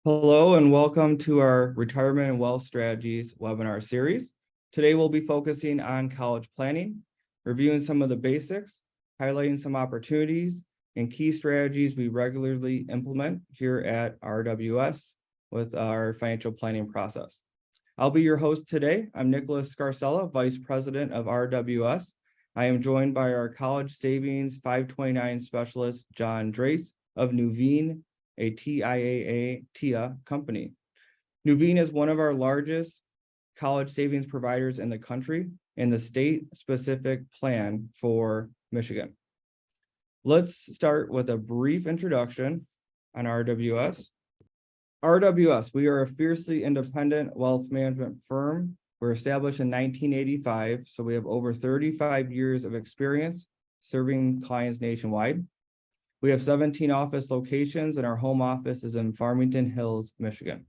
Hello and welcome to our Retirement and Wealth Strategies webinar series. Today we'll be focusing on college planning, reviewing some of the basics, highlighting some opportunities and key strategies we regularly implement here at RWS with our financial planning process. I'll be your host today. I'm Nicholas Scarcella, Vice President of RWS. I am joined by our College Savings 529 Specialist, John Drace of Nuveen, a TIAA company. Nuveen is one of our largest college savings providers in the country and the state-specific plan for Michigan. Let's start with a brief introduction on RWS. RWS, we are a fiercely independent wealth management firm. We're established in 1985, so we have over 35 years of experience serving clients nationwide. We have 17 office locations and our home office is in Farmington Hills, Michigan.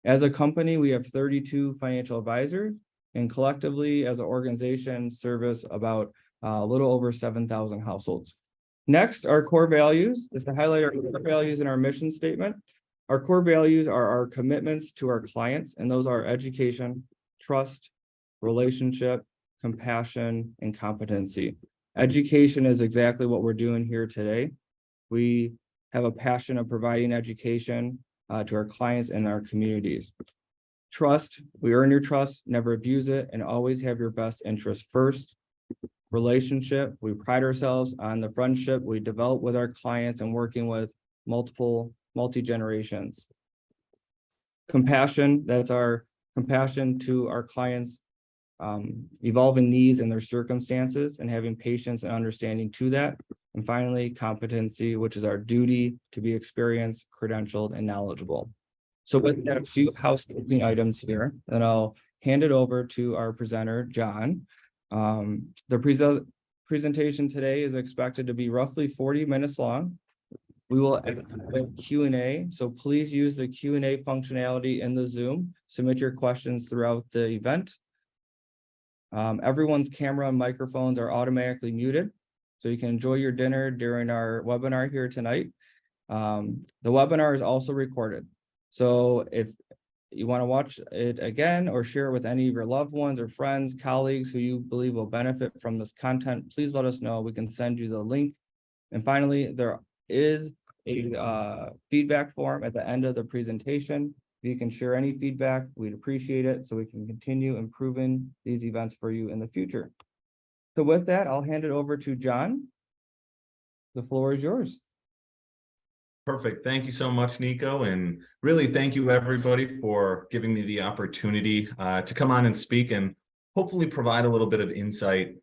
As a company, we have 32 financial advisors and collectively as an organization service about a little over 7,000 households. Next, our core values is to highlight our core values in our mission statement. Our core values are our commitments to our clients, and those are education, trust, relationship, compassion, and competency. Education is exactly what we're doing here today. We have a passion of providing education to our clients and our communities. Trust, we earn your trust, never abuse it, and always have your best interest first. Relationship, we pride ourselves on the friendship we develop with our clients and working with multi-generations. Compassion, that's our compassion to our clients' evolving needs and their circumstances and having patience and understanding to that. And finally, competency, which is our duty to be experienced, credentialed, and knowledgeable. So with that, a few housekeeping items here, and I'll hand it over to our presenter, John. The presentation today is expected to be roughly 40 minutes long. We will have a Q&A, so please use the Q&A functionality in the Zoom. Submit your questions throughout the event. Everyone's camera and microphones are automatically muted, so you can enjoy your dinner during our webinar here tonight. The webinar is also recorded. So if you want to watch it again or share it with any of your loved ones or friends, colleagues who you believe will benefit from this content, please let us know. We can send you the link. And finally, there is a feedback form at the end of the presentation. If you can share any feedback, we'd appreciate it so we can continue improving these events for you in the future. So with that, I'll hand it over to John. The floor is yours. Perfect. Thank you so much, Nico. And really thank you everybody for giving me the opportunity to come on and speak and hopefully provide a little bit of insight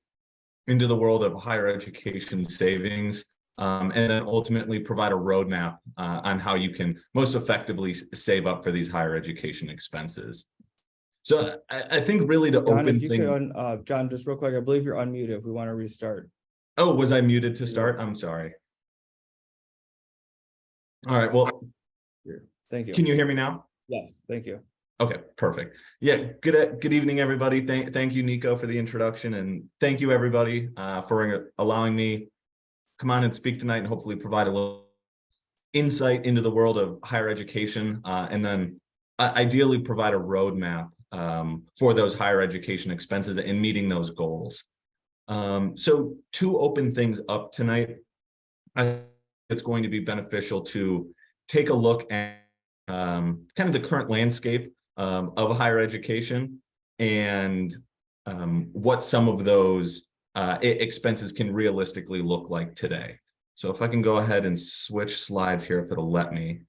into the world of higher education savings and then ultimately provide a roadmap on how you can most effectively save up for these higher education expenses. So I think really to John, open if you could, John, just real quick, I believe you're unmuted if we want to restart. Oh, was I muted to start? I'm sorry. All right, well, thank you. Can you hear me now? Yes, thank you. Okay, perfect. Yeah, good evening, everybody. Thank you, Nico, for the introduction, and thank you, everybody, for allowing me come on and speak tonight and hopefully provide a little insight into the world of higher education, and then ideally provide a roadmap for those higher education expenses and meeting those goals. So to open things up tonight, I think it's going to be beneficial to take a look at kind of the current landscape of higher education and what some of those expenses can realistically look like today. So if I can go ahead and switch slides here, if it'll let me.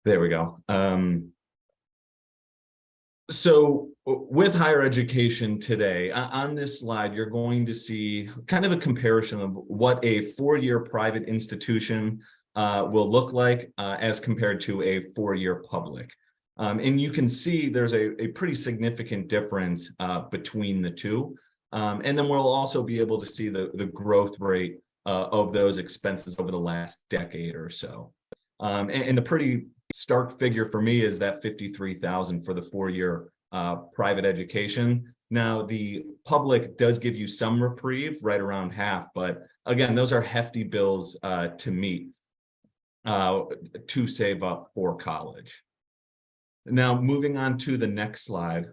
There we go. So with higher education today, on this slide, you're going to see kind of a comparison of what a four-year private institution will look like as compared to a four-year public. And you can see there's a pretty significant difference between the two. And then we'll also be able to see the growth rate of those expenses over the last decade or so. And the pretty stark figure for me is that $53,000 for the four-year private education. Now, the public does give you some reprieve, right around half, but again, those are hefty bills to meet. to save up for college. Now, moving on to the next slide.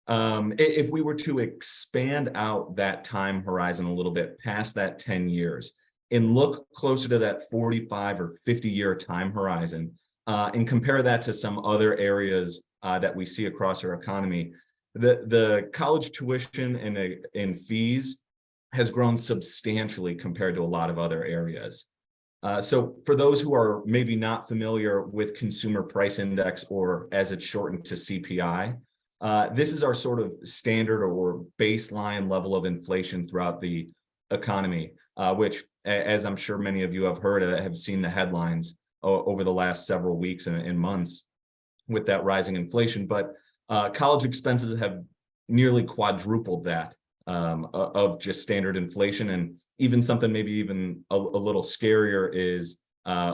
If we were to expand out that time horizon a little bit past that 10 years and look closer to that 45 or 50-year time horizon, and compare that to some other areas that we see across our economy, the college tuition and fees has grown substantially compared to a lot of other areas. So for those who are maybe not familiar with Consumer Price Index, or as it's shortened to CPI, this is our sort of standard or baseline level of inflation throughout the economy, which, as I'm sure many of you have heard, have seen the headlines over the last several weeks and months with that rising inflation. But college expenses have nearly quadrupled that of just standard inflation. And even something maybe even a little scarier is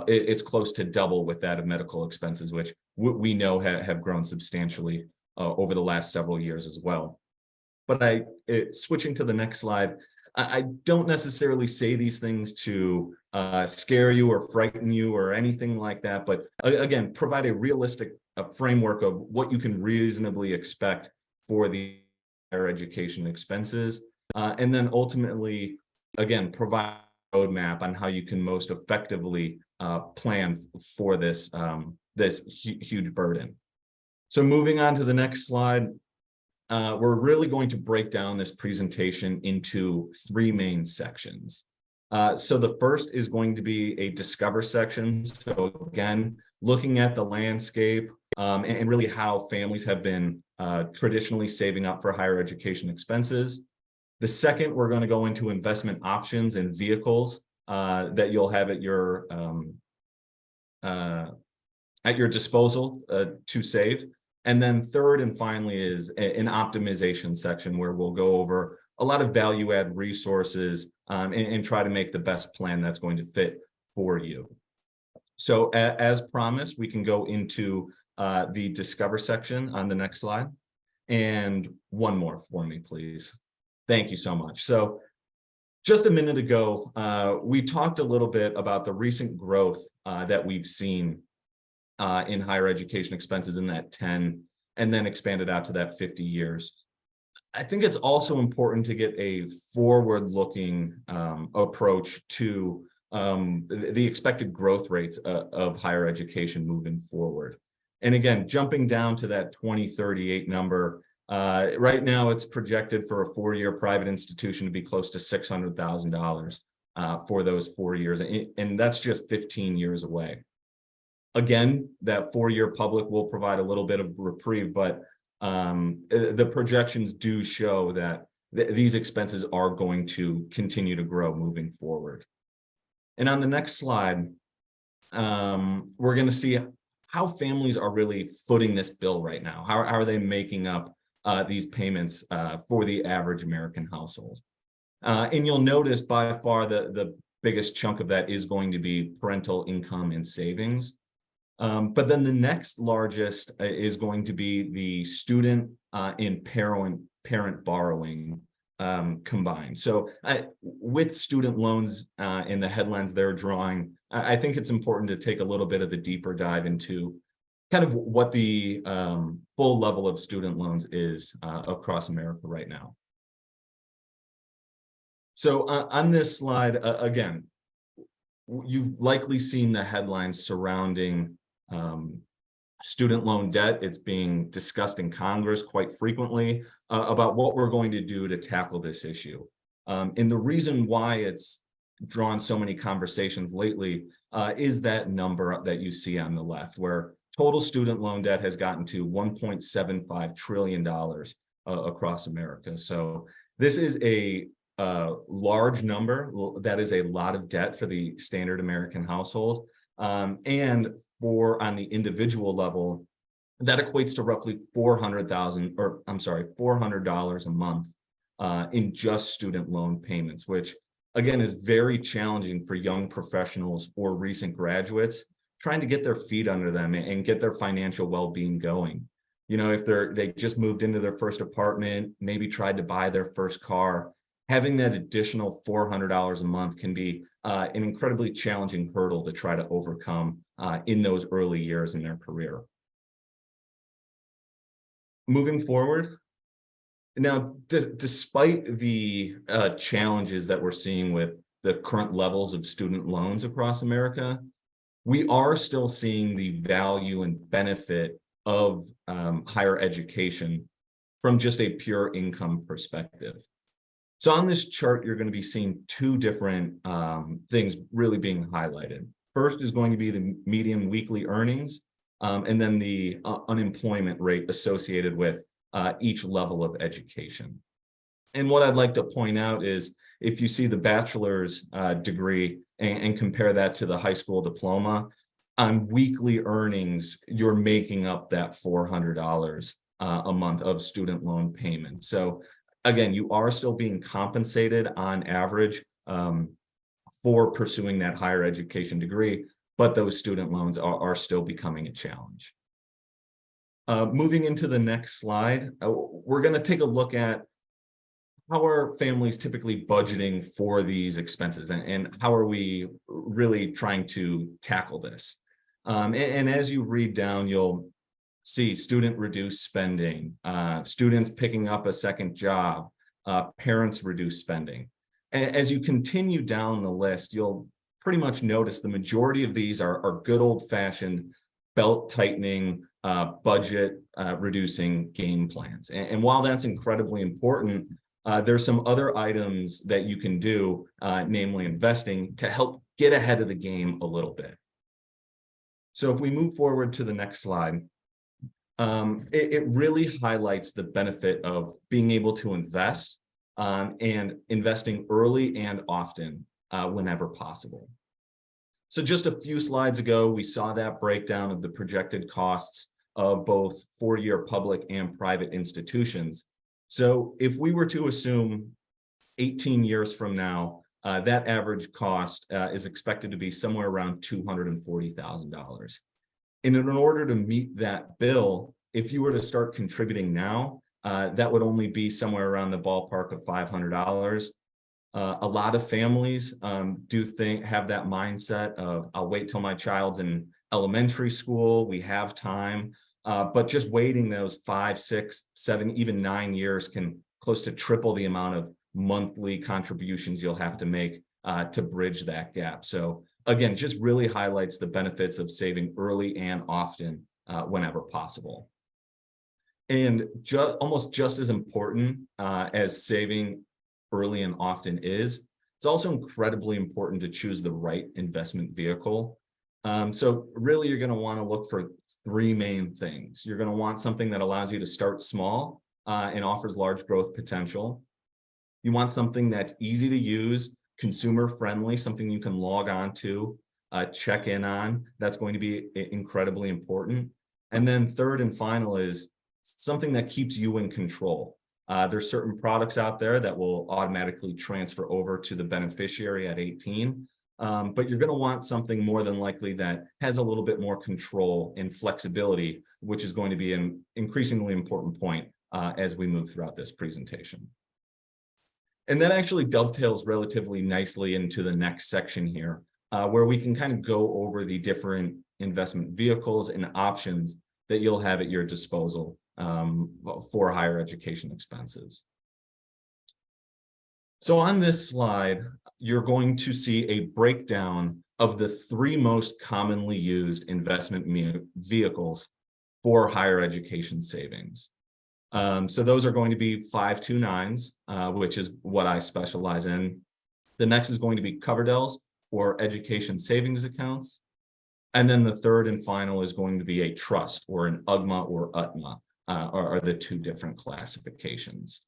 it's close to double with that of medical expenses, which we know have grown substantially over the last several years as well. But switching to the next slide, I don't necessarily say these things to scare you or frighten you or anything like that, but again, provide a realistic framework of what you can reasonably expect for the higher education expenses. And then ultimately, again, provide a roadmap on how you can most effectively plan for this, huge burden. So moving on to the next slide, we're really going to break down this presentation into three main sections. So the first is going to be a discover section. So again, looking at the landscape and really how families have been traditionally saving up for higher education expenses. The second, we're going to go into investment options and vehicles that you'll have at your disposal to save. And then third and finally is an optimization section where we'll go over a lot of value add resources and try to make the best plan that's going to fit for you. So as promised, we can go into the discover section on the next slide. And one more for me, please. Thank you so much. So just a minute ago, we talked a little bit about the recent growth that we've seen in higher education expenses in that 10 and then expanded out to that 50 years. I think it's also important to get a forward-looking approach to the expected growth rates of higher education moving forward. And again, jumping down to that 2038 number, right now it's projected for a 4-year private institution to be close to $600,000 for those 4 years. And that's just 15 years away. Again, that 4-year public will provide a little bit of reprieve, but the projections do show that these expenses are going to continue to grow moving forward. And on the next slide, we're going to see how families are really footing this bill right now. How are they making up these payments for the average American household? And you'll notice by far the biggest chunk of that is going to be parental income and savings. But then the next largest is going to be the student and parent borrowing combined. So with student loans in the headlines they're drawing, I think it's important to take a little bit of a deeper dive into kind of what the full level of student loans is across America right now. So on this slide, again, you've likely seen the headlines surrounding student loan debt. It's being discussed in Congress quite frequently about what we're going to do to tackle this issue. And the reason why it's drawn so many conversations lately is that number that you see on the left, where total student loan debt has gotten to $1.75 trillion across America. So this is a large number. That is a lot of debt for the standard American household. And on the individual level, that equates to roughly $400 a month in just student loan payments, which again is very challenging for young professionals or recent graduates trying to get their feet under them and get their financial well-being going. You know, if they just moved into their first apartment, maybe tried to buy their first car, having that additional $400 a month can be an incredibly challenging hurdle to try to overcome in those early years in their career. Moving forward, now, despite the challenges that we're seeing with the current levels of student loans across America, we are still seeing the value and benefit of higher education from just a pure income perspective. So on this chart, you're going to be seeing two different things really being highlighted. First is going to be the median weekly earnings, and then the unemployment rate associated with each level of education. And what I'd like to point out is if you see the bachelor's degree and compare that to the high school diploma, on weekly earnings, you're making up that $400 a month of student loan payment. So again, you are still being compensated on average for pursuing that higher education degree, but those student loans are still becoming a challenge. Moving into the next slide, we're going to take a look at how are families typically budgeting for these expenses, and how are we really trying to tackle this? And as you read down, you'll see student reduced spending, students picking up a second job, parents reduce spending. And as you continue down the list, you'll pretty much notice the majority of these are good old-fashioned belt tightening, budget reducing game plans. And while that's incredibly important, there's some other items that you can do, namely investing, to help get ahead of the game a little bit. So if we move forward to the next slide, it really highlights the benefit of being able to invest and investing early and often whenever possible. So just a few slides ago, we saw that breakdown of the projected costs of both four-year public and private institutions. So if we were to assume 18 years from now, that average cost is expected to be somewhere around $240,000. And in order to meet that bill, if you were to start contributing now, that would only be somewhere around the ballpark of $500. A lot of families have that mindset of, I'll wait till my child's in elementary school, we have time, but just waiting those 5, 6, 7, even 9 years can close to triple the amount of monthly contributions you'll have to make to bridge that gap. So again, just really highlights the benefits of saving early and often whenever possible. And almost just as important as saving early and often is, it's also incredibly important to choose the right investment vehicle. So really, you're going to want to look for three main things. You're going to want something that allows you to start small and offers large growth potential. You want something that's easy to use, consumer friendly, something you can log on to, check in on. That's going to be incredibly important. And then third and final is something that keeps you in control. There's certain products out there that will automatically transfer over to the beneficiary at 18. But you're going to want something more than likely that has a little bit more control and flexibility, which is going to be an increasingly important point as we move throughout this presentation. And that actually dovetails relatively nicely into the next section here, where we can kind of go over the different investment vehicles and options that you'll have at your disposal for higher education expenses. So on this slide, you're going to see a breakdown of the three most commonly used investment vehicles for higher education savings. So those are going to be 529s, which is what I specialize in. The next is going to be Coverdell's, or education savings accounts. And then the third and final is going to be a trust, or an UGMA or UTMA, are the two different classifications.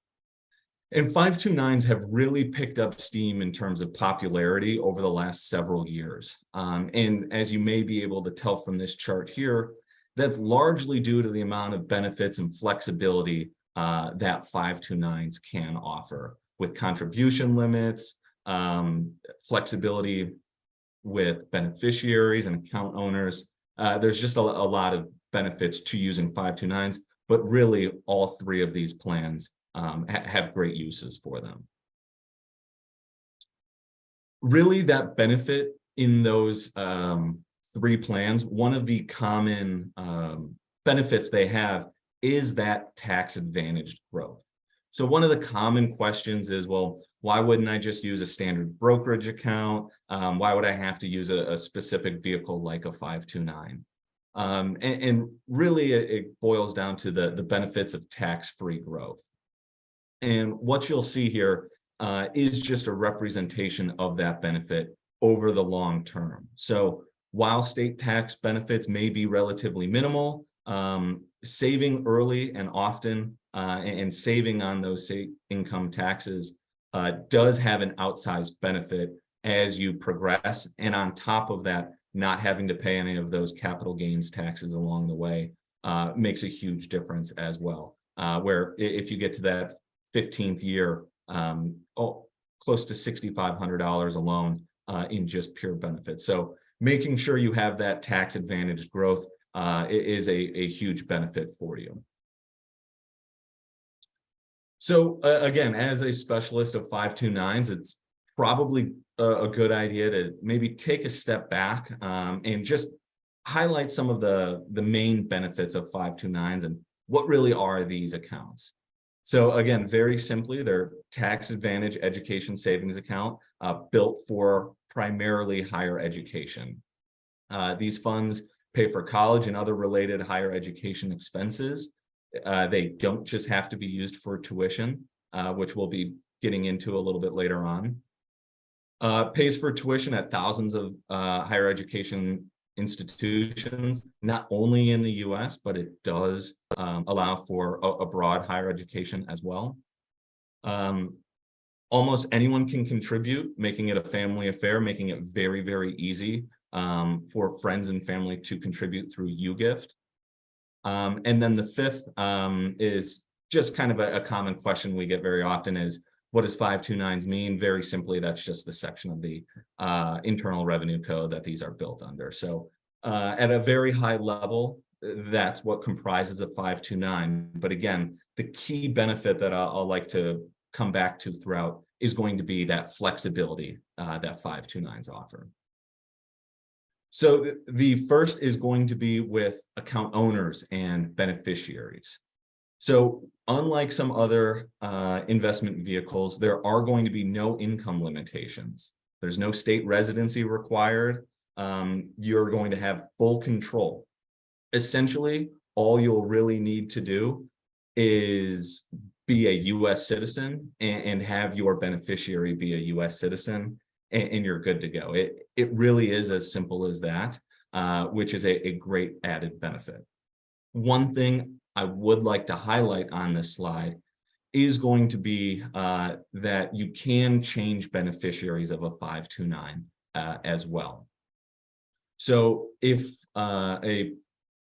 And 529s have really picked up steam in terms of popularity over the last several years. And as you may be able to tell from this chart here, that's largely due to the amount of benefits and flexibility that 529s can offer, with contribution limits, flexibility with beneficiaries and account owners. There's just a lot of benefits to using 529s, but really all three of these plans have great uses for them. Really, that benefit in those three plans, one of the common benefits they have is that tax advantaged growth. So one of the common questions is, well, why wouldn't I just use a standard brokerage account? Why would I have to use a specific vehicle like a 529? And really, it boils down to the benefits of tax-free growth. And what you'll see here is just a representation of that benefit over the long term. So while state tax benefits may be relatively minimal, saving early and often and saving on those state income taxes does have an outsized benefit as you progress. And on top of that, not having to pay any of those capital gains taxes along the way makes a huge difference as well. Where if you get to that 15th year, close to $6,500 alone in just pure benefits. So making sure you have that tax advantaged growth is a huge benefit for you. So again, as a specialist of 529s, it's probably a good idea to maybe take a step back and just highlight some of the main benefits of 529s and what really are these accounts. So again, very simply, they're tax advantage education savings account built for primarily higher education. These funds pay for college and other related higher education expenses. They don't just have to be used for tuition, which we'll be getting into a little bit later on. Pays for tuition at thousands of higher education institutions, not only in the US, but it does allow for abroad higher education as well. Almost anyone can contribute, making it a family affair, making it very, very easy for friends and family to contribute through UGift. And then the fifth is just kind of a common question we get very often is, what does 529s mean? Very simply, that's just the section of the Internal Revenue Code that these are built under. So at a very high level, that's what comprises a 529. But again, the key benefit that I'll like to come back to throughout is going to be that flexibility that 529s offer. So the first is going to be with account owners and beneficiaries. So unlike some other investment vehicles, there are going to be no income limitations. There's no state residency required. You're going to have full control. Essentially, all you'll really need to do is be a US citizen and have your beneficiary be a US citizen, and you're good to go. It really is as simple as that, which is a great added benefit. One thing I would like to highlight on this slide is going to be that you can change beneficiaries of a 529 as well. So if a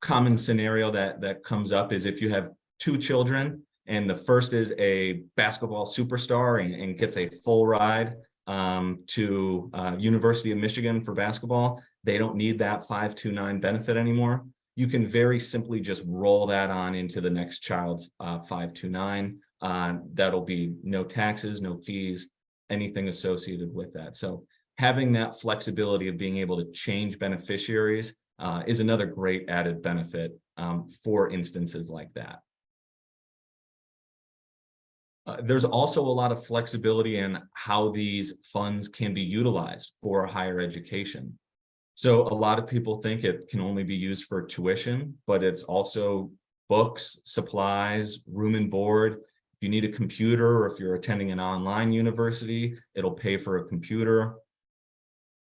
common scenario that comes up is if you have two children and the first is a basketball superstar and gets a full ride to University of Michigan for basketball, they don't need that 529 benefit anymore. You can very simply just roll that on into the next child's 529. That'll be no taxes, no fees, anything associated with that. So having that flexibility of being able to change beneficiaries is another great added benefit for instances like that. There's also a lot of flexibility in how these funds can be utilized for higher education. So a lot of people think it can only be used for tuition, but it's also books, supplies, room and board. If you need a computer or if you're attending an online university, it'll pay for a computer.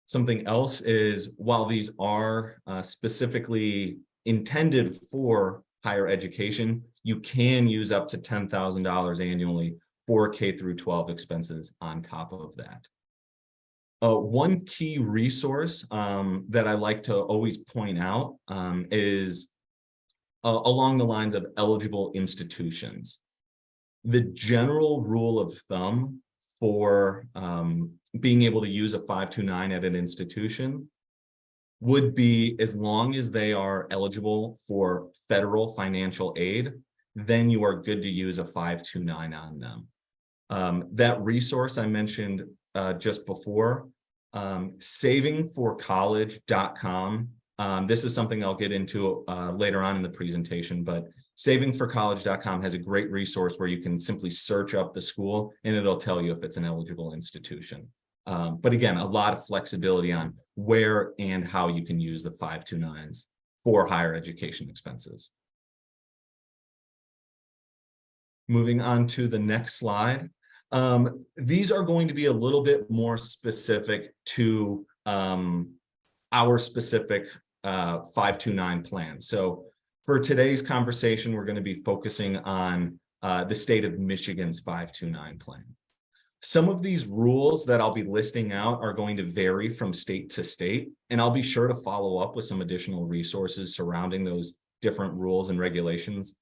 Something else is, while these are specifically intended for higher education, you can use up to $10,000 annually for K through 12 expenses on top of that. One key resource that I like to always point out is along the lines of eligible institutions. The general rule of thumb for being able to use a 529 at an institution would be, as long as they are eligible for federal financial aid, then you are good to use a 529 on them. That resource I mentioned just before Savingforcollege.com. This is something I'll get into later on in the presentation, but savingforcollege.com has a great resource where you can simply search up the school and it'll tell you if it's an eligible institution. But again, a lot of flexibility on where and how you can use the 529s for higher education expenses. Moving on to the next slide. These are going to be a little bit more specific to our specific 529 plan. So for today's conversation, we're going to be focusing on the state of Michigan's 529 plan. Some of these rules that I'll be listing out are going to vary from state to state, and I'll be sure to follow up with some additional resources surrounding those different rules and regulations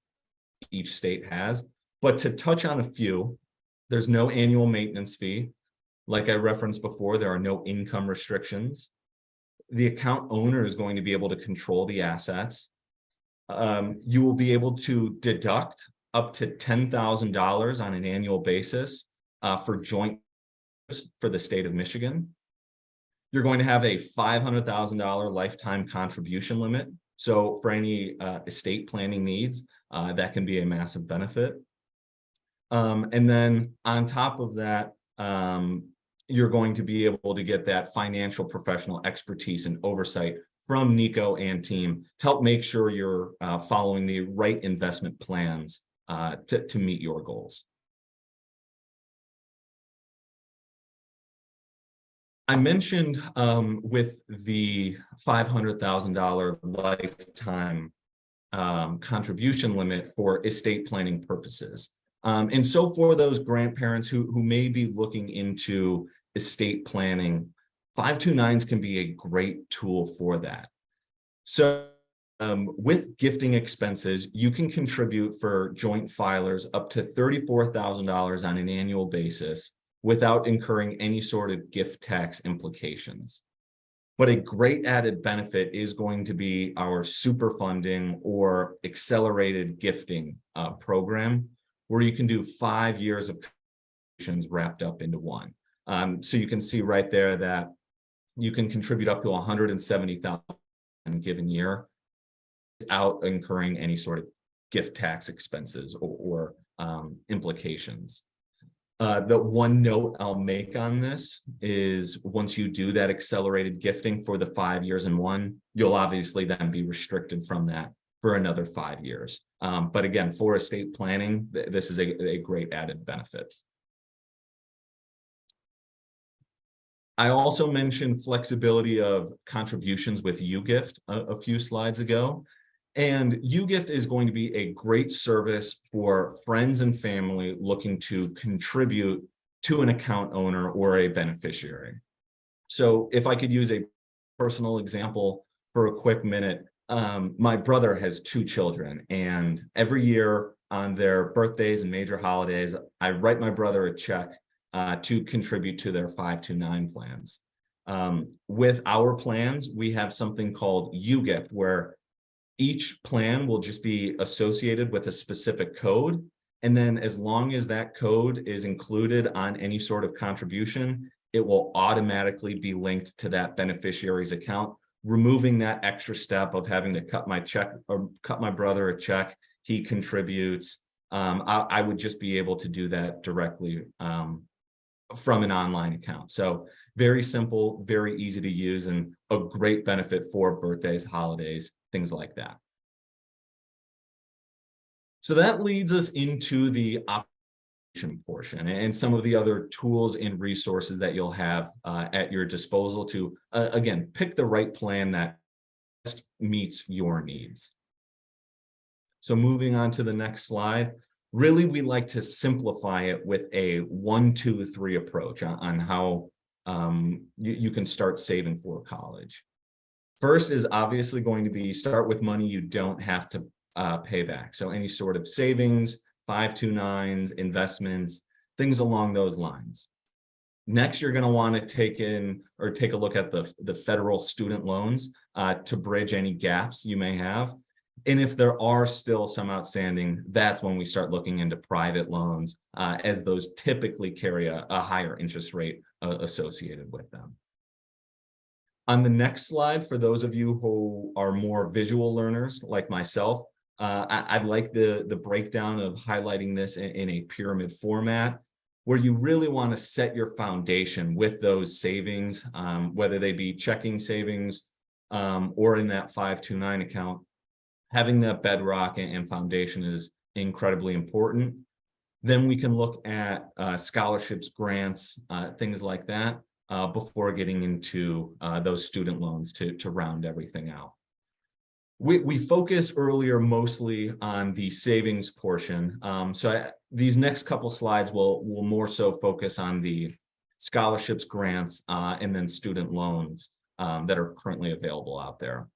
each state has. But to touch on a few, there's no annual maintenance fee. Like I referenced before, there are no income restrictions. The account owner is going to be able to control the assets. You will be able to deduct up to $10,000 on an annual basis for joint for the state of Michigan. You're going to have a $500,000 lifetime contribution limit. So for any estate planning needs, that can be a massive benefit. And then on top of that, you're going to be able to get that financial professional expertise and oversight from Nico and team to help make sure you're following the right investment plans to meet your goals. I mentioned with the $500,000 lifetime contribution limit for estate planning purposes. And so for those grandparents who may be looking into estate planning, 529s can be a great tool for that. So with gifting expenses, you can contribute for joint filers up to $34,000 on an annual basis without incurring any sort of gift tax implications. But a great added benefit is going to be our super funding or accelerated gifting program, where you can do 5 years of contributions wrapped up into one. So you can see right there that you can contribute up to $170,000 in a given year without incurring any sort of gift tax expenses or implications. The one note I'll make on this is once you do that accelerated gifting for the 5 years in one, you'll obviously then be restricted from that for another 5 years. But again, for estate planning, this is a great added benefit. I also mentioned flexibility of contributions with UGift a few slides ago. And UGift is going to be a great service for friends and family looking to contribute to an account owner or a beneficiary. So if I could use a personal example for a quick minute, my brother has 2 children, and every year on their birthdays and major holidays, I write my brother a check to contribute to their 529 plans. With our plans, we have something called UGift, where each plan will just be associated with a specific code. And then as long as that code is included on any sort of contribution, it will automatically be linked to that beneficiary's account, removing that extra step of having to cut my check or cut my brother a check. He contributes. I would just be able to do that directly from an online account. So very simple, very easy to use, and a great benefit for birthdays, holidays, things like that. So that leads us into the operation portion and some of the other tools and resources that you'll have at your disposal to, again, pick the right plan that best meets your needs. So moving on to the next slide, really we like to simplify it with a 1, 2, 3 approach on how you can start saving for college. First is obviously going to be start with money you don't have to pay back. So any sort of savings, 529s, investments, things along those lines. Next, you're going to want to take a look at the federal student loans to bridge any gaps you may have. And if there are still some outstanding, that's when we start looking into private loans, as those typically carry a higher interest rate associated with them. On the next slide, for those of you who are more visual learners like myself, I like the breakdown of highlighting this in a pyramid format, where you really want to set your foundation with those savings, whether they be checking savings or in that 529 account. Having that bedrock and foundation is incredibly important. Then we can look at scholarships, grants, things like that, before getting into those student loans to round everything out. We focused earlier mostly on the savings portion. These next couple slides will more so focus on the scholarships, grants, and then student loans that are currently available out there.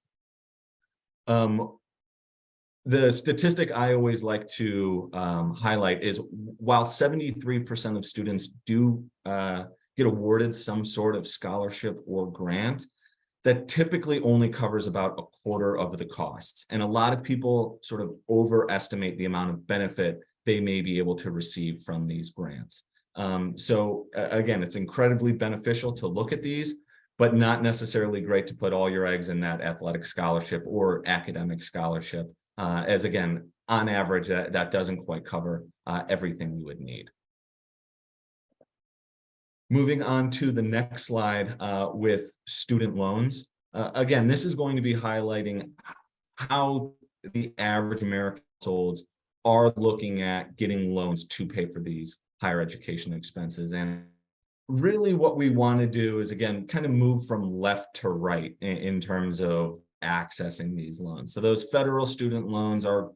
The statistic I always like to highlight is while 73% of students do get awarded some sort of scholarship or grant, that typically only covers about a quarter of the costs. And a lot of people sort of overestimate the amount of benefit they may be able to receive from these grants. Again, it's incredibly beneficial to look at these, but not necessarily great to put all your eggs in that athletic scholarship or academic scholarship, as again, on average, that doesn't quite cover everything you would need. Moving on to the next slide with student loans. Again, this is going to be highlighting how the average American households are looking at getting loans to pay for these higher education expenses. And really what we want to do is, again, kind of move from left to right in terms of accessing these loans. So those federal student loans are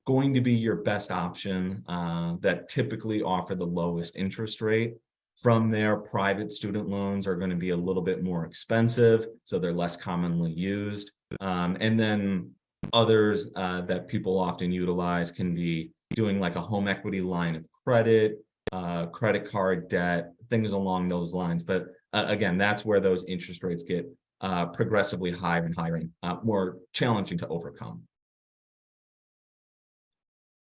going to be your best option that typically offer the lowest interest rate. From there, private student loans are going to be a little bit more expensive, so they're less commonly used. And then others that people often utilize can be doing like a home equity line of credit, credit card debt, things along those lines. But again, that's where those interest rates get progressively higher and higher and more challenging to overcome.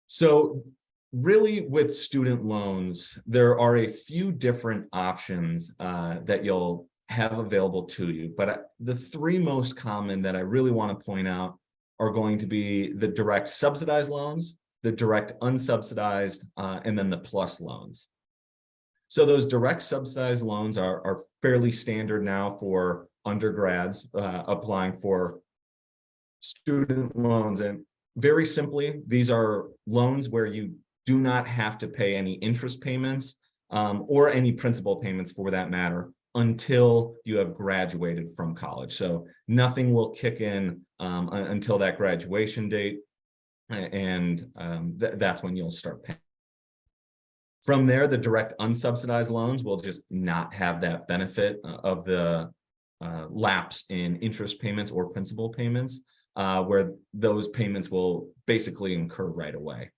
So really with student loans, there are a few different options that you'll have available to you. But the three most common that I really want to point out are going to be the direct subsidized loans, the direct unsubsidized, and then the plus loans. So those direct subsidized loans are fairly standard now for undergrads applying for student loans. And very simply, these are loans where you do not have to pay any interest payments or any principal payments for that matter until you have graduated from college. So nothing will kick in until that graduation date, and that's when you'll start paying. From there, the direct unsubsidized loans will just not have that benefit of the lapse in interest payments or principal payments, where those payments will basically incur right away.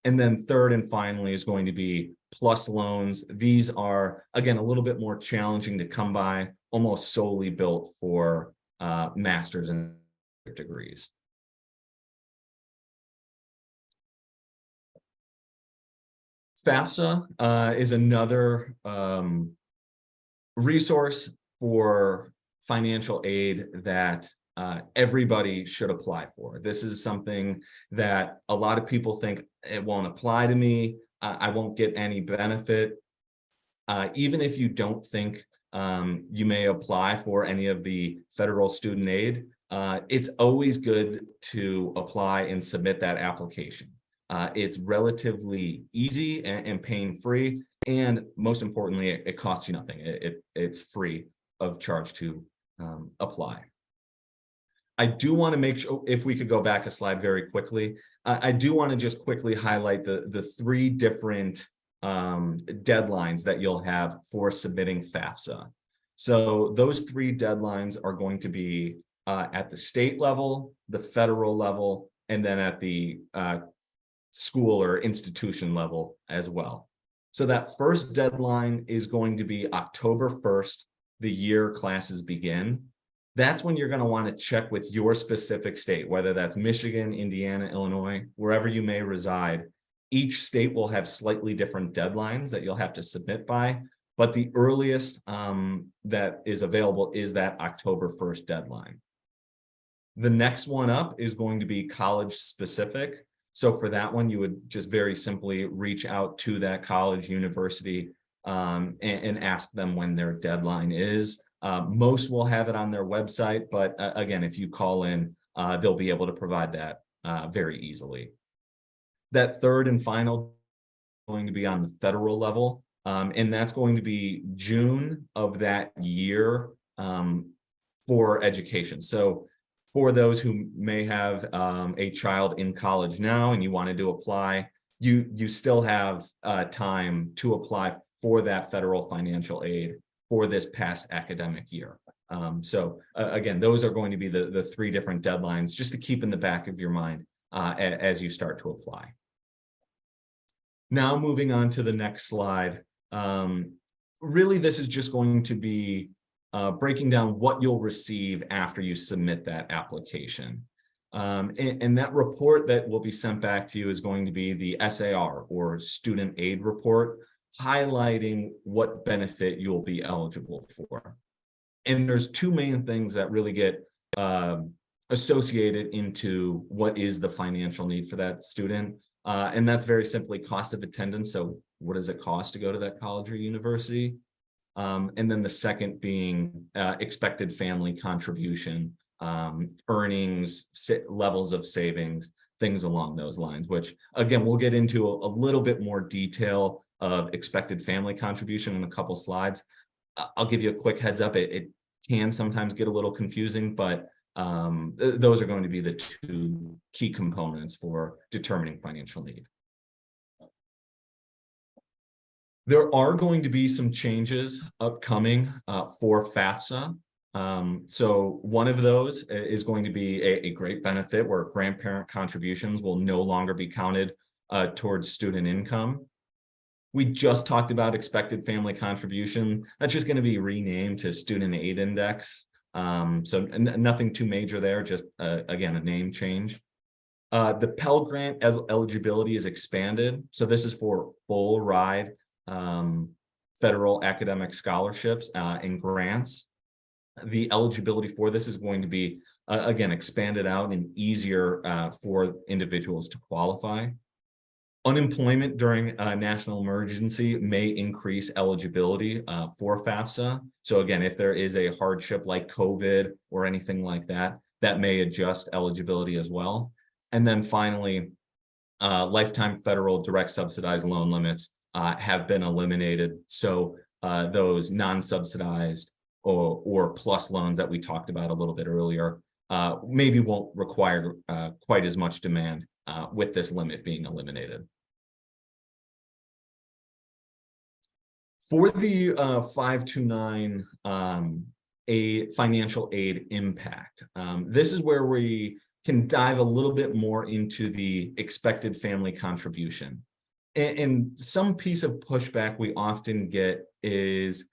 And then third and finally is going to be plus loans. These are, again, a little bit more challenging to come by, almost solely built for master's and degrees. FAFSA is another resource for financial aid that everybody should apply for. This is something that a lot of people think it won't apply to me. I won't get any benefit. Even if you don't think you may apply for any of the federal student aid, it's always good to apply and submit that application. It's relatively easy and pain-free, and most importantly, it costs you nothing. It's free of charge to apply. I do want to make sure, if we could go back a slide very quickly, I do want to just quickly highlight the three different deadlines that you'll have for submitting FAFSA. So those three deadlines are going to be at the state level, the federal level, and then at the school or institution level as well. So that first deadline is going to be October 1st, the year classes begin. That's when you're going to want to check with your specific state, whether that's Michigan, Indiana, Illinois, wherever you may reside. Each state will have slightly different deadlines that you'll have to submit by. but the earliest that is available is that October 1st deadline. The next one up is going to be college specific. So for that one, you would just very simply reach out to that college, university, and ask them when their deadline is. Most will have it on their website, but again, if you call in, they'll be able to provide that very easily. That third and final going to be on the federal level, and that's going to be June of that year for education. So for those who may have a child in college now and you wanted to apply, you still have time to apply for that federal financial aid for this past academic year. So again, those are going to be the three different deadlines just to keep in the back of your mind as you start to apply. Now moving on to the next slide. Really, this is just going to be breaking down what you'll receive after you submit that application. And that report that will be sent back to you is going to be the SAR, or Student Aid Report, highlighting what benefit you'll be eligible for. And there's two main things that really get associated into what is the financial need for that student. And that's very simply cost of attendance. So what does it cost to go to that college or university? And then the second being expected family contribution, earnings, levels of savings, things along those lines, which again, we'll get into a little bit more detail of expected family contribution in a couple slides. I'll give you a quick heads up. It can sometimes get a little confusing, but those are going to be the two key components for determining financial need. There are going to be some changes upcoming for FAFSA. So one of those is going to be a great benefit where grandparent contributions will no longer be counted towards student income. We just talked about expected family contribution. That's just going to be renamed to Student Aid Index. So nothing too major there, just again, a name change. The Pell Grant eligibility is expanded. So this is for full ride federal academic scholarships and grants. The eligibility for this is going to be, again, expanded out and easier for individuals to qualify. Unemployment during a national emergency may increase eligibility for FAFSA. So again, if there is a hardship like COVID or anything like that, that may adjust eligibility as well. And then finally, lifetime federal direct subsidized loan limits have been eliminated. So those non-subsidized or plus loans that we talked about a little bit earlier maybe won't require quite as much demand with this limit being eliminated. For the 529 a financial aid impact, this is where we can dive a little bit more into the expected family contribution. And some piece of pushback we often get is,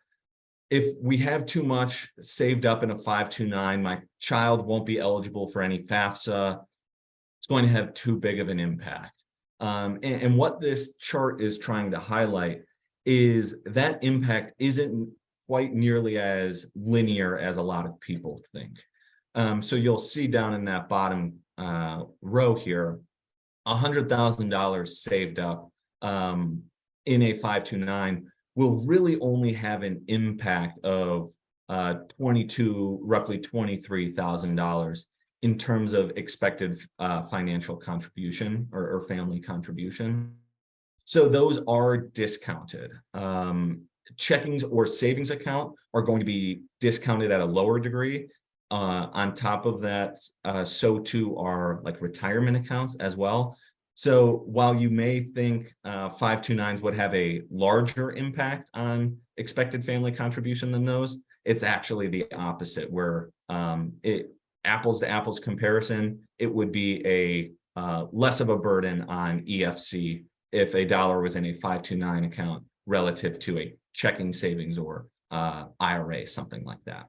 if we have too much saved up in a 529, my child won't be eligible for any FAFSA. It's going to have too big of an impact. And what this chart is trying to highlight is that impact isn't quite nearly as linear as a lot of people think. So you'll see down in that bottom row here, $100,000 saved up in a 529 will really only have an impact of roughly $23,000 in terms of expected financial contribution or family contribution. So those are discounted. Checkings or savings account are going to be discounted at a lower degree. On top of that, so too are like retirement accounts as well. So while you may think 529s would have a larger impact on expected family contribution than those, it's actually the opposite, where apples to apples comparison, it would be a less of a burden on EFC if a dollar was in a 529 account relative to a checking, savings, or IRA, something like that.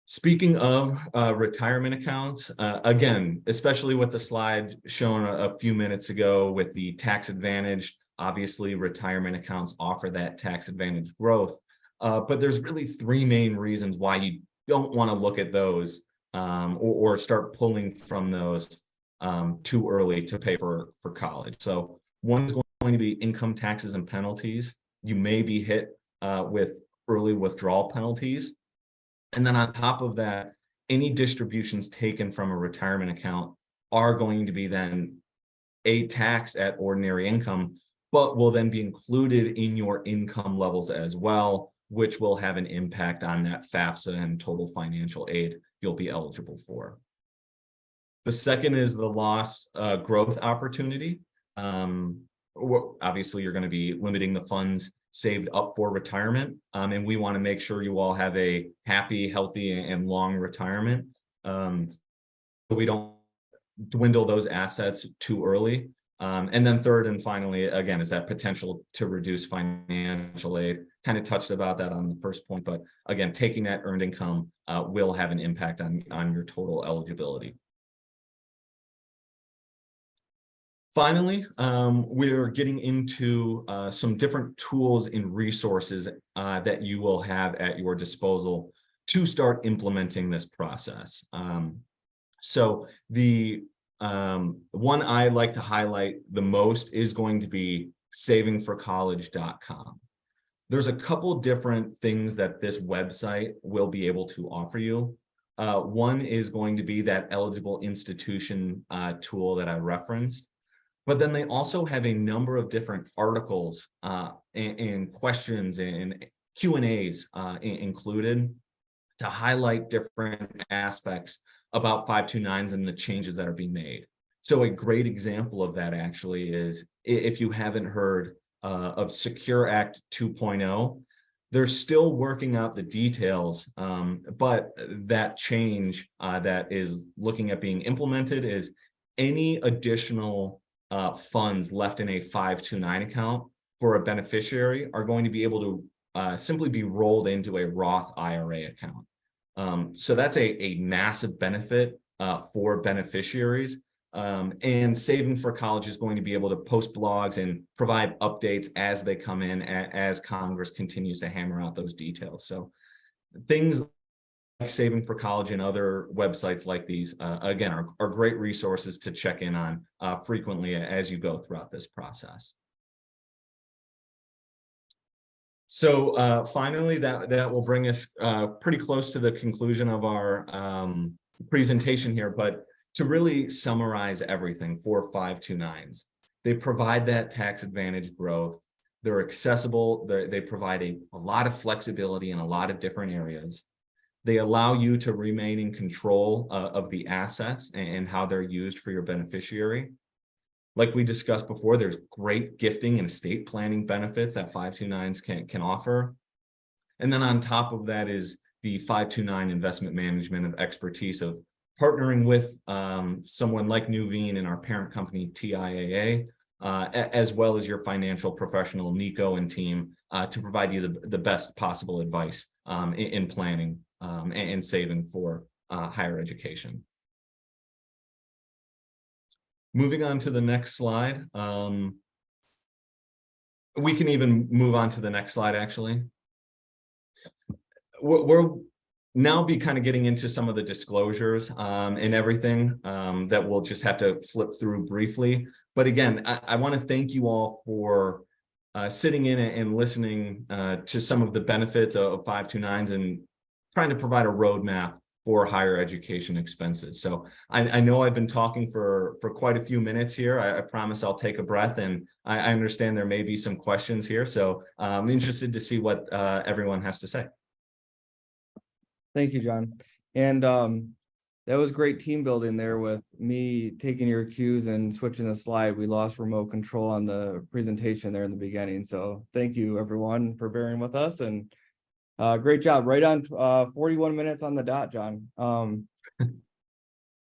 Speaking of retirement accounts, again, especially with the slide shown a few minutes ago with the tax advantaged Obviously, retirement accounts offer that tax advantage growth, but there's really three main reasons why you don't want to look at those or start pulling from those too early to pay for college. So one is going to be income taxes and penalties. You may be hit with early withdrawal penalties. And then on top of that, any distributions taken from a retirement account are going to be then a tax at ordinary income, but will then be included in your income levels as well, which will have an impact on that FAFSA and total financial aid you'll be eligible for. The second is the lost growth opportunity. Obviously, you're going to be limiting the funds saved up for retirement, and we want to make sure you all have a happy, healthy, and long retirement. So we don't dwindle those assets too early. And then third and finally, again, is that potential to reduce financial aid. Kind of touched about that on the first point, but again, taking that earned income will have an impact on your total eligibility. Finally, we're getting into some different tools and resources that you will have at your disposal to start implementing this process. So the one I like to highlight the most is going to be savingforcollege.com. There's a couple different things that this website will be able to offer you. One is going to be that eligible institution tool that I referenced. But then they also have a number of different articles and questions and Q&As included to highlight different aspects about 529s and the changes that are being made. So a great example of that actually is, if you haven't heard of Secure Act 2.0, they're still working out the details, but that change that is looking at being implemented is any additional funds left in a 529 account for a beneficiary are going to be able to simply be rolled into a Roth IRA account. So that's a massive benefit for beneficiaries. And Saving for College is going to be able to post blogs and provide updates as they come in, as Congress continues to hammer out those details. So things like Saving for College and other websites like these, again, are great resources to check in on frequently as you go throughout this process. So finally, that will bring us pretty close to the conclusion of our presentation here. But to really summarize everything for 529s, they provide that tax advantage growth. They're accessible. They provide a lot of flexibility in a lot of different areas. They allow you to remain in control of the assets and how they're used for your beneficiary. Like we discussed before, there's great gifting and estate planning benefits that 529s can offer. And then on top of that is the 529 investment management of expertise of partnering with someone like Nuveen and our parent company, TIAA, as well as your financial professional, Nico, and team to provide you the best possible advice in planning and saving for higher education. Moving on to the next slide. We can even move on to the next slide, actually. We'll now be kind of getting into some of the disclosures and everything that we'll just have to flip through briefly. But again, I want to thank you all for sitting in and listening to some of the benefits of 529s and trying to provide a roadmap for higher education expenses. So I know I've been talking for quite a few minutes here. I promise I'll take a breath, and I understand there may be some questions here. So I'm interested to see what everyone has to say. Thank you, John. And that was great team building there with me taking your cues and switching the slide. We lost remote control on the presentation there in the beginning. So thank you everyone for bearing with us, and great job. Right on 41 minutes on the dot, John.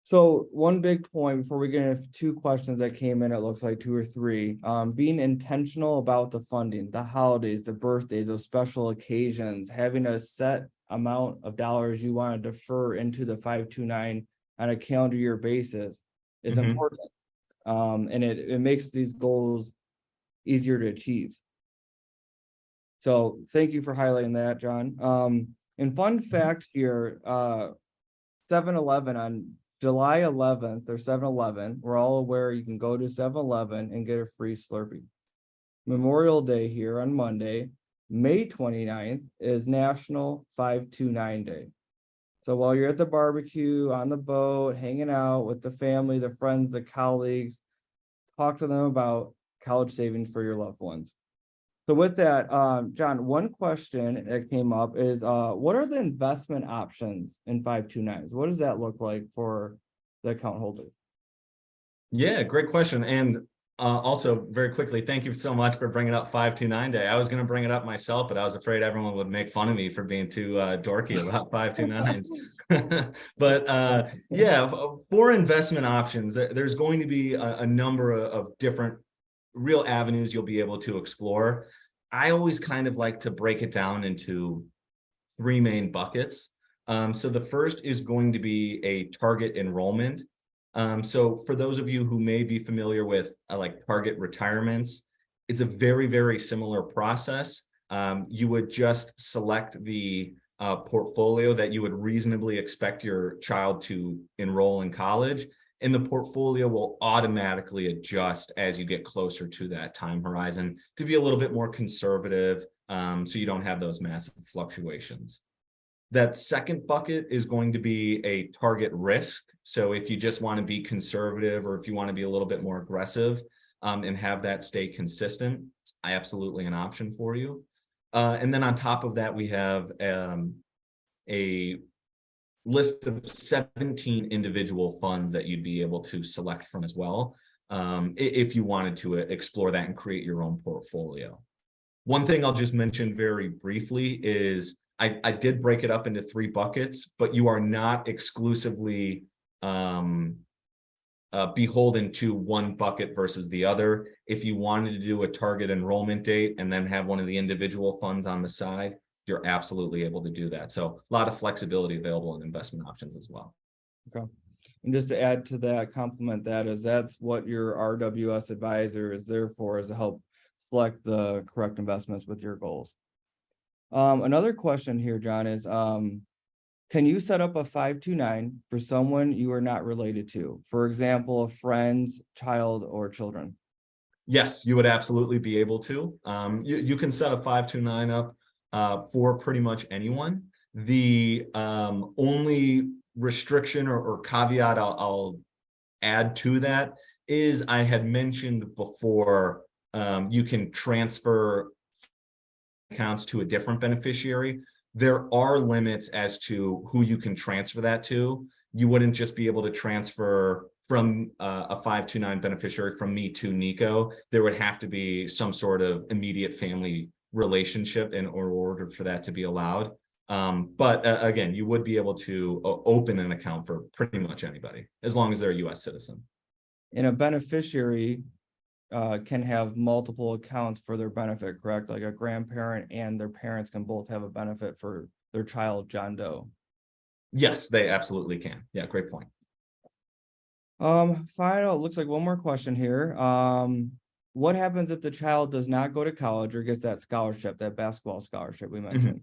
So one big point before we get into two questions that came in, it looks like two or three, being intentional about the funding, the holidays, the birthdays, those special occasions, having a set amount of dollars you want to defer into the 529 on a calendar year basis is important. And it makes these goals easier to achieve. So thank you for highlighting that, John. And fun fact here, 7-Eleven on July 11th or 7-Eleven, we're all aware you can go to 7-Eleven and get a free Slurpee. Memorial Day here on Monday, May 29th is National 529 Day. So while you're at the barbecue, on the boat, hanging out with the family, the friends, the colleagues, talk to them about college savings for your loved ones. So with that, John, one question that came up is, what are the investment options in 529s? What does that look like for the account holder? Yeah, great question. And also very quickly, thank you so much for bringing up 529 Day. I was going to bring it up myself, but I was afraid everyone would make fun of me for being too dorky about 529s. But yeah, for investment options, there's going to be a number of different real avenues you'll be able to explore. I always kind of like to break it down into three main buckets. So the first is going to be a target enrollment. So for those of you who may be familiar with like target retirements, it's a very, very similar process. You would just select the portfolio that you would reasonably expect your child to enroll in college, and the portfolio will automatically adjust as you get closer to that time horizon to be a little bit more conservative, so you don't have those massive fluctuations. That second bucket is going to be a target risk. So if you just want to be conservative, or if you want to be a little bit more aggressive and have that stay consistent, it's absolutely an option for you. And then on top of that, we have a list of 17 individual funds that you'd be able to select from as well, if you wanted to explore that and create your own portfolio. One thing I'll just mention very briefly is I did break it up into three buckets, but you are not exclusively beholden to one bucket versus the other. If you wanted to do a target enrollment date and then have one of the individual funds on the side, you're absolutely able to do that. So a lot of flexibility available in investment options as well. Okay. And just to add to that, complement that, is that's what your RWS advisor is there for, is to help select the correct investments with your goals. Another question here, John, is can you set up a 529 for someone you are not related to? For example, a friend's child or children? Yes, you would absolutely be able to. You can set a 529 up for pretty much anyone. The only restriction or caveat I'll add to that is I had mentioned before, you can transfer accounts to a different beneficiary. There are limits as to who you can transfer that to. You wouldn't just be able to transfer from a 529 beneficiary from me to Nico. There would have to be some sort of immediate family relationship in order for that to be allowed. But again, you would be able to open an account for pretty much anybody, as long as they're a US citizen. And a beneficiary can have multiple accounts for their benefit, correct? Like a grandparent and their parents can both have a benefit for their child, John Doe. Yes, they absolutely can. Yeah, great point. Final, it looks like one more question here. What happens if the child does not go to college or gets that scholarship, that basketball scholarship we mentioned?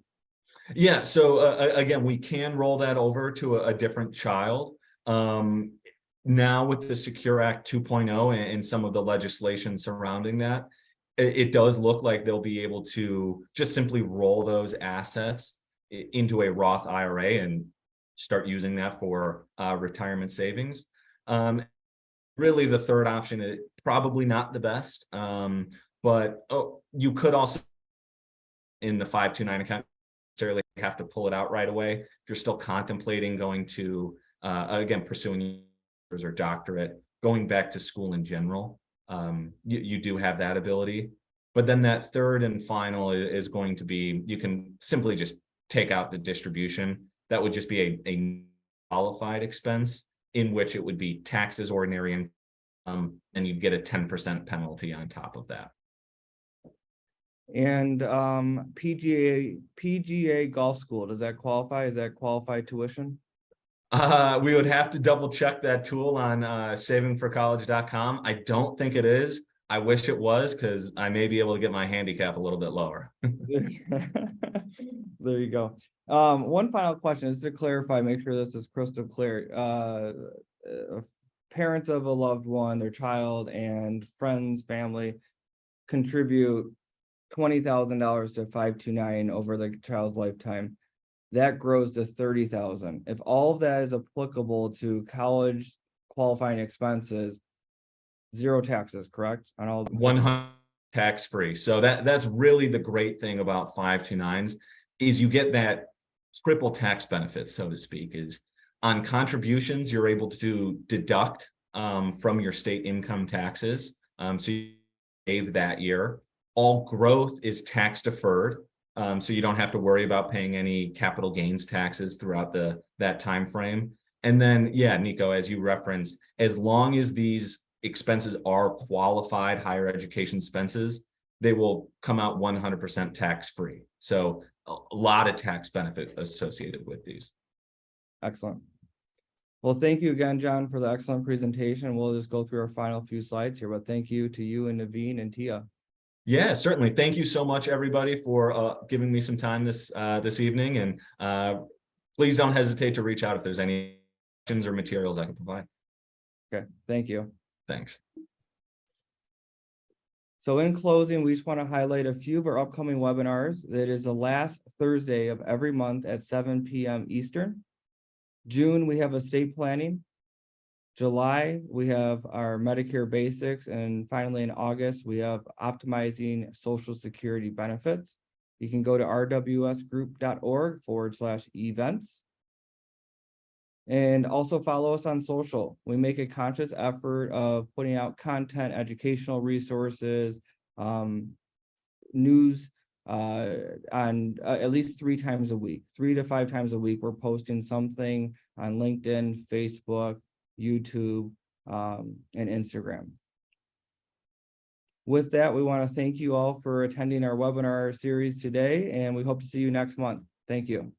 Yeah, so again, we can roll that over to a different child. Now with the Secure Act 2.0 and some of the legislation surrounding that, it does look like they'll be able to just simply roll those assets into a Roth IRA and start using that for retirement savings. Really, the third option is probably not the best, but you could also, in the 529 account, necessarily have to pull it out right away. If you're still contemplating going to, again, pursuing or doctorate, going back to school in general, you do have that ability. But then that third and final is going to be, you can simply just take out the distribution. That would just be a qualified expense, in which it would be taxed as ordinary income, and you'd get a 10% penalty on top of that. And PGA golf school, does that qualify? Is that qualified tuition? We would have to double check that tool on savingforcollege.com. I don't think it is. I wish it was, because I may be able to get my handicap a little bit lower. There you go. One final question is to clarify, make sure this is crystal clear. Parents of a loved one, their child, and friends, family contribute $20,000 to 529 over the child's lifetime. That grows to 30,000. If all of that is applicable to college qualifying expenses, zero taxes, correct? On all 100 tax-free. So that's really the great thing about 529s, is you get that triple tax benefit, so to speak. Is on contributions, you're able to deduct from your state income taxes. So you save that year. All growth is tax deferred. So you don't have to worry about paying any capital gains taxes throughout that time frame. And then, yeah, Nico, as you referenced, as long as these expenses are qualified higher education expenses, they will come out 100% tax-free. So a lot of tax benefit associated with these. Excellent. Well, thank you again, John, for the excellent presentation. We'll just go through our final few slides here, but thank you to you and Naveen and Tia. Yeah, certainly. Thank you so much, everybody, for giving me some time this evening. And please don't hesitate to reach out if there's any questions or materials I can provide. Okay, thank you. Thanks. So in closing, we just want to highlight a few of our upcoming webinars. That is the last Thursday of every month at 7 p.m. Eastern. June, we have estate planning. July, we have our Medicare basics. And finally, in August, we have optimizing Social Security benefits. You can go to rwsgroup.org/events. And also follow us on social. We make a conscious effort of putting out content, educational resources, news on at least 3 times a week, 3 to 5 times a week. We're posting something on LinkedIn, Facebook, YouTube, and Instagram. With that, we want to thank you all for attending our webinar series today, and we hope to see you next month. Thank you.